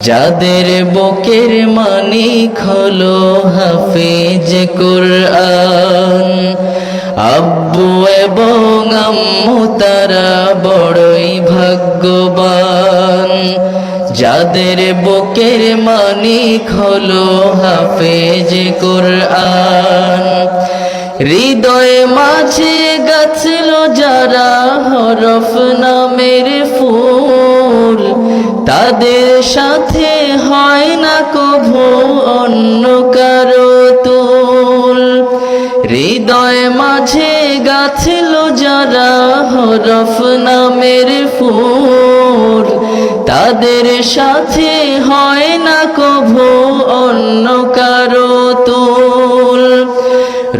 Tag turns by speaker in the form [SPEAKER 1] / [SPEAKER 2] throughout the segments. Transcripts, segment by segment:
[SPEAKER 1] যাদের বুকের মানিক হলো হাফেজ কুরআন, আব্বু এবং আম্মু তারা বড়ই ভাগ্যবান। যাদের বুকের মানিক হলো হাফেজ কুরআন, হৃদয়ে মাঝে গাছল যারা হরফ নামের ফুল, তাদের সাথে হয় না কভু অন্য কারো তুল। হৃদয় মাঝে গাছল যারা হরফ নামের ফুল, তাদের সাথে হয় না কভু অন্য কারো তুল।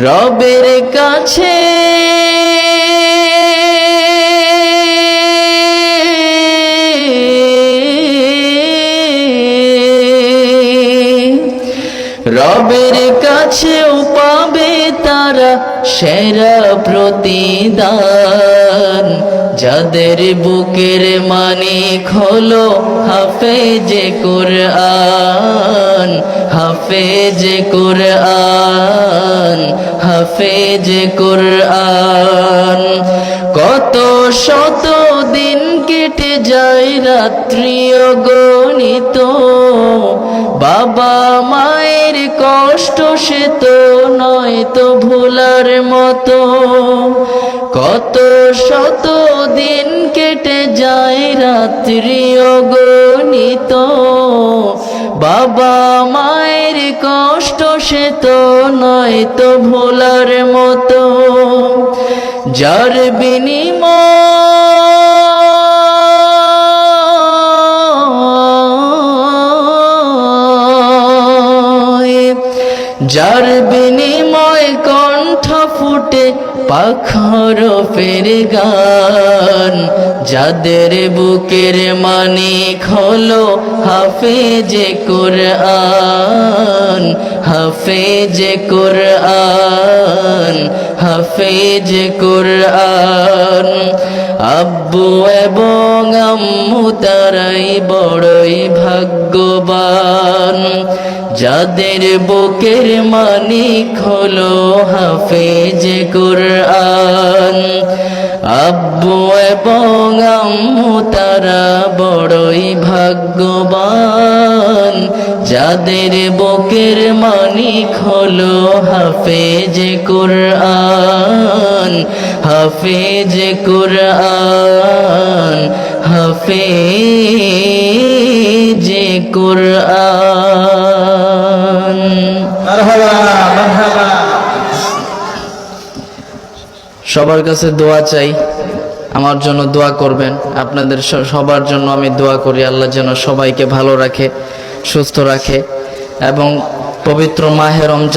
[SPEAKER 1] রবের কাছে রবের কাছেও পাবে তারা সেরা প্রতিদান। যাদের বুকের মানিক হলো হাফেজ কুরআন, হাফেজ কুরআন, হাফেজ কুরআন। কত শত দিন কেটে যায় রাত্রি অগণিত, বাবা মায়ের কষ্ট সে তো নয় তো ভোলার মতো। কত শত দিন কেটে যায় রাত্রি অগণিত, বাবা মায়ের কষ্ট সে তো নয় তো ভোলার মতো। যার বিনিময় কণ্ঠ ফুটে পাখর ফের গান। যাদের বুকের মানিক হলো হাফেজ কুরআন, হাফেজ কুরআন, হাফেজ কুরআন। আব্বু এবং আম্মু তারাই বড়ই ভাগ্যবান। যাদের বুকের মানিক হলো হাফেজ কুরআন, আব্বু এবং আম্মু তারা বড়ই ভাগ্যবান। যাদের বুকের মানিক হলো হাফেজ কুরআন, হাফেজ কুরআন, হাফেজ কুরআন।
[SPEAKER 2] মারহাবা মারহাবা।
[SPEAKER 1] সবার কাছে দোয়া চাই, আমার জন্য দোয়া করবেন। আপনাদের সবার জন্য আমি দোয়া করি, আল্লাহ যেন সবাইকে ভালো রাখে, সুস্থ রাখে এবং পবিত্র মাহে রমজান